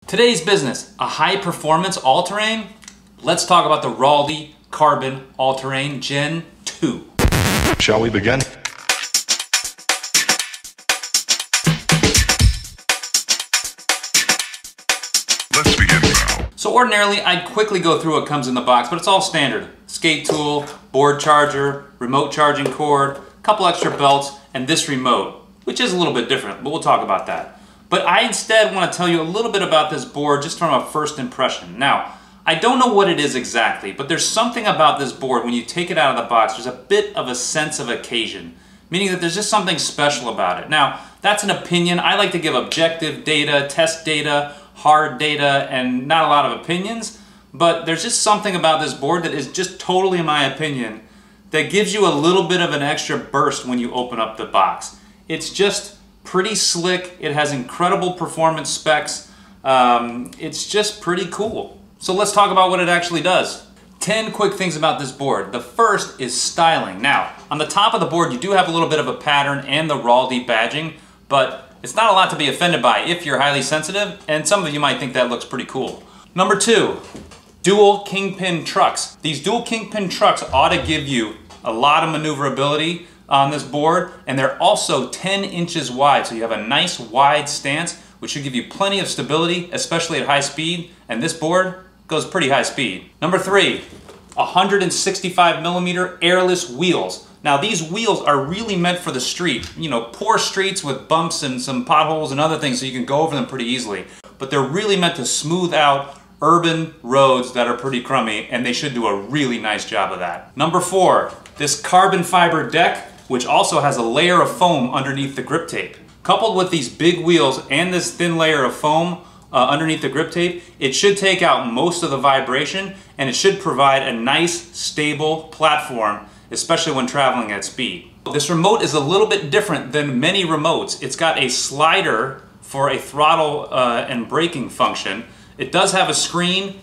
Today's business, a high-performance all-terrain? Let's talk about the Raldey Carbon All-Terrain Gen 2. Shall we begin? Let's begin now. So ordinarily, I'd quickly go through what comes in the box, but it's all standard. Skate tool, board charger, remote charging cord, a couple extra belts, and this remote, which is a little bit different, but we'll talk about that. But I instead want to tell you a little bit about this board just from a first impression. Now, I don't know what it is exactly, but there's something about this board when you take it out of the box, there's a bit of a sense of occasion, meaning that there's just something special about it. Now, that's an opinion. I like to give objective data, test data, hard data, and not a lot of opinions, but there's just something about this board that is just totally, in my opinion, that gives you a little bit of an extra burst when you open up the box. It's just pretty slick. It has incredible performance specs. It's just pretty cool. So let's talk about what it actually does. 10 quick things about this board. The first is styling. Now, on the top of the board, you do have a little bit of a pattern and the Raldey badging, but it's not a lot to be offended by if you're highly sensitive, and some of you might think that looks pretty cool. Number 2, dual kingpin trucks. These dual kingpin trucks ought to give you a lot of maneuverability on this board, and they're also 10 inches wide, so you have a nice wide stance, which should give you plenty of stability, especially at high speed, and this board goes pretty high speed. Number 3, 165mm airless wheels. Now these wheels are really meant for the street, you know, poor streets with bumps and some potholes and other things, so you can go over them pretty easily, but they're really meant to smooth out urban roads that are pretty crummy, and they should do a really nice job of that. Number 4, this carbon fiber deck, which also has a layer of foam underneath the grip tape. Coupled with these big wheels and this thin layer of foam underneath the grip tape, it should take out most of the vibration, and it should provide a nice, stable platform, especially when traveling at speed. This remote is a little bit different than many remotes. It's got a slider for a throttle and braking function. It does have a screen,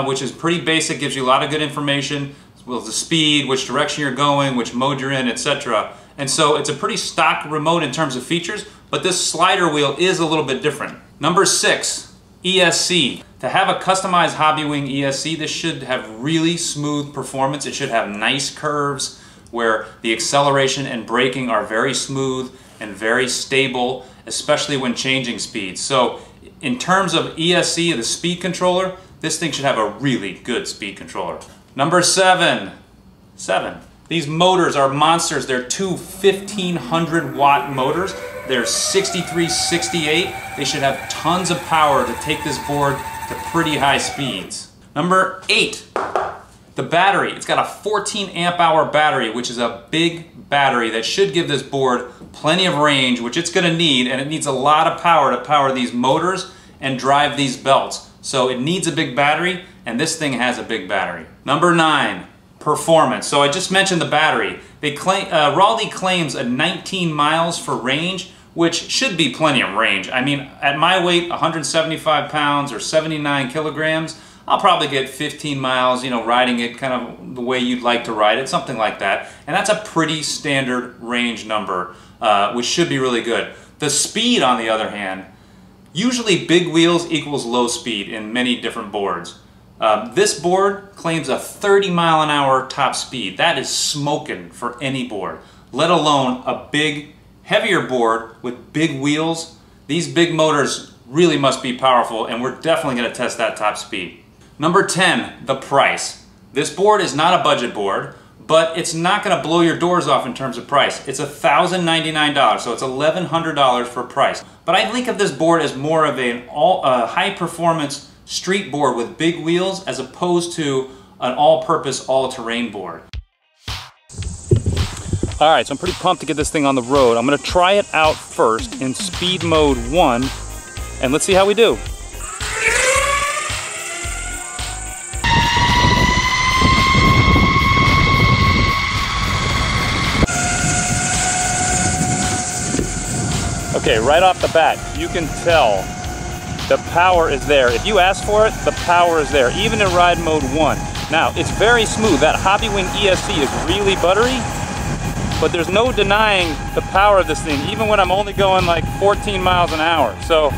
which is pretty basic, gives you a lot of good information. Well, the speed, which direction you're going, which mode you're in, etc. And so it's a pretty stock remote in terms of features, but this slider wheel is a little bit different. Number 6, ESC. To have a customized Hobbywing ESC, this should have really smooth performance. It should have nice curves where the acceleration and braking are very smooth and very stable, especially when changing speeds. So in terms of ESC, the speed controller, this thing should have a really good speed controller. Number 7. These motors are monsters. They're two 1500 watt motors. They're 63, 68. They should have tons of power to take this board to pretty high speeds. Number 8, the battery. It's got a 14 amp hour battery, which is a big battery that should give this board plenty of range, which it's gonna need, and it needs a lot of power to power these motors and drive these belts. So it needs a big battery, and this thing has a big battery. Number 9, performance. So I just mentioned the battery. Raldey claims a 19 miles for range, which should be plenty of range. I mean, at my weight, 175 pounds or 79 kilograms, I'll probably get 15 miles, you know, riding it kind of the way you'd like to ride it, something like that. And that's a pretty standard range number, which should be really good. The speed, on the other hand, usually big wheels equals low speed in many different boards. This board claims a 30 mile an hour top speed. That is smoking for any board, let alone a big, heavier board with big wheels. These big motors really must be powerful, and we're definitely going to test that top speed. Number 10, the price. This board is not a budget board, but it's not going to blow your doors off in terms of price. It's $1,099, so it's $1,100 for price. But I think of this board as more of a high-performance street board with big wheels as opposed to an all-purpose, all-terrain board. All right, so I'm pretty pumped to get this thing on the road. I'm gonna try it out first in speed mode 1, and let's see how we do. Okay, right off the bat, you can tell the power is there. If you ask for it, the power is there, even in ride mode 1. Now, it's very smooth. That Hobbywing ESC is really buttery, but there's no denying the power of this thing, even when I'm only going like 14 miles an hour. So,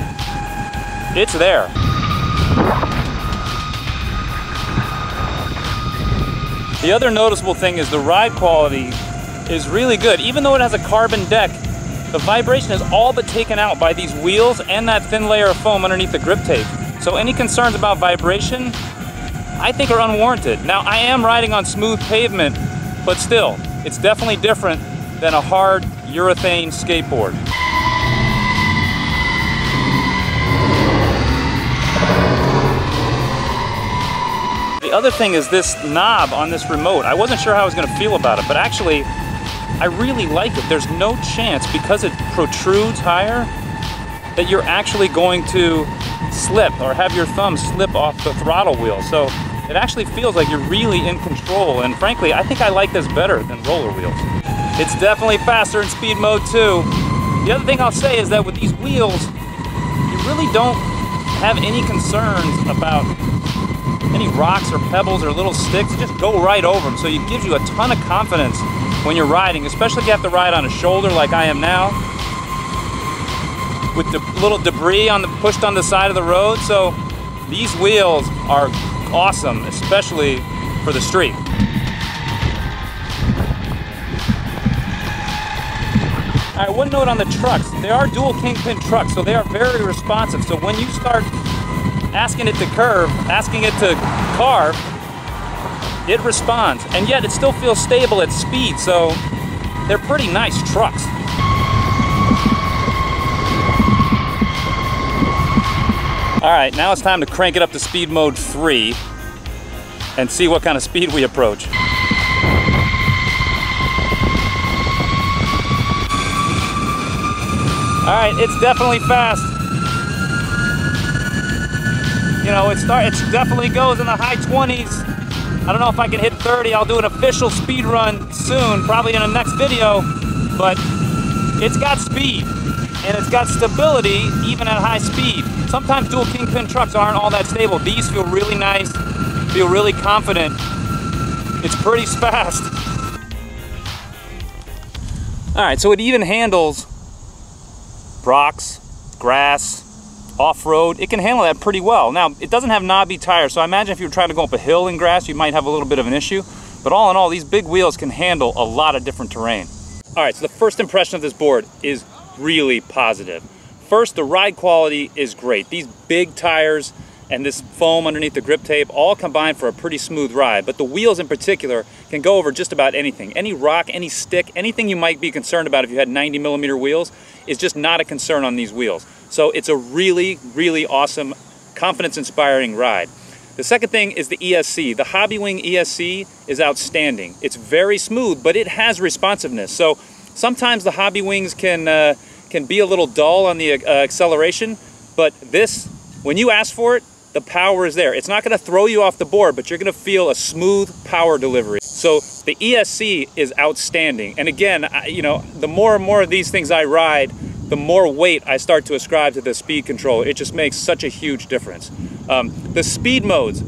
it's there. The other noticeable thing is the ride quality is really good. Even though it has a carbon deck, the vibration is all but taken out by these wheels and that thin layer of foam underneath the grip tape. So any concerns about vibration, I think are unwarranted. Now, I am riding on smooth pavement, but still, it's definitely different than a hard urethane skateboard. The other thing is this knob on this remote. I wasn't sure how I was gonna feel about it, but actually, I really like it. There's no chance, because it protrudes higher, that you're actually going to slip or have your thumb slip off the throttle wheel. So it actually feels like you're really in control, and frankly, I think I like this better than roller wheels. It's definitely faster in speed mode too. The other thing I'll say is that with these wheels, you really don't have any concerns about any rocks or pebbles or little sticks. Just go right over them. So it gives you a ton of confidence when you're riding, especially if you have to ride on a shoulder like I am now, with the little debris pushed on the side of the road. So these wheels are awesome, especially for the street. All right, one note on the trucks. They are dual kingpin trucks, so they are very responsive. So when you start asking it to curve, asking it to carve, it responds. And yet it still feels stable at speed, so they're pretty nice trucks. All right, now it's time to crank it up to speed mode 3 and see what kind of speed we approach. All right, it's definitely fast. You know, it definitely goes in the high 20s. I don't know if I can hit 30. I'll do an official speed run soon, probably in the next video, but it's got speed and it's got stability even at high speed. Sometimes dual kingpin trucks aren't all that stable. These feel really nice, feel really confident. It's pretty fast. All right, so it even handles rocks, grass, off-road. It can handle that pretty well. Now, it doesn't have knobby tires, so I imagine if you were trying to go up a hill in grass, you might have a little bit of an issue. But all in all, these big wheels can handle a lot of different terrain. All right, so the first impression of this board is really positive. First, the ride quality is great. These big tires and this foam underneath the grip tape all combine for a pretty smooth ride, but the wheels in particular can go over just about anything. Any rock, any stick, anything you might be concerned about if you had 90mm wheels is just not a concern on these wheels. So it's a really, really awesome, confidence-inspiring ride. The second thing is the ESC. The Hobbywing ESC is outstanding. It's very smooth, but it has responsiveness. So sometimes the Hobbywings can be a little dull on the acceleration, but this, when you ask for it, the power is there. It's not going to throw you off the board, but you're going to feel a smooth power delivery. So the ESC is outstanding. And again, you know, the more and more of these things I ride, the more weight I start to ascribe to the speed controller. It just makes such a huge difference. The speed modes.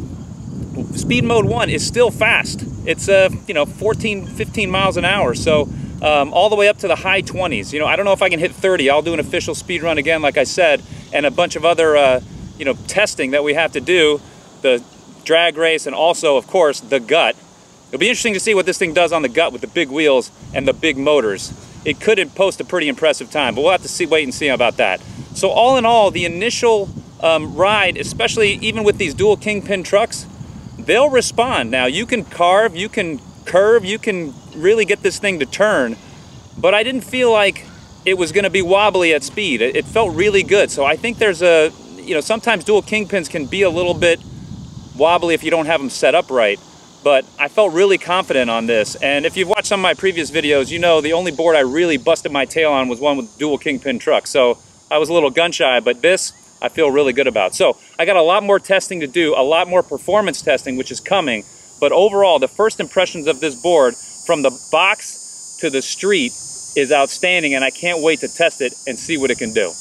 Speed mode 1 is still fast. It's 14, 15 miles an hour. So all the way up to the high 20s. You know, I don't know if I can hit 30. I'll do an official speed run again, like I said, and a bunch of other testing that we have to do, the drag race, and also, of course, the gut. It'll be interesting to see what this thing does on the gut with the big wheels and the big motors. It could post a pretty impressive time, but we'll have to wait and see about that. So all in all, the initial ride, especially even with these dual kingpin trucks, they'll respond. Now, you can carve, you can curve, you can really get this thing to turn, but I didn't feel like it was going to be wobbly at speed. It felt really good. So I think there's a, sometimes dual kingpins can be a little bit wobbly if you don't have them set up right, but I felt really confident on this. And if you've watched some of my previous videos, you know the only board I really busted my tail on was one with dual kingpin truck. So I was a little gun shy, but this I feel really good about. So I got a lot more testing to do, a lot more performance testing, which is coming. But overall, the first impressions of this board from the box to the street is outstanding, and I can't wait to test it and see what it can do.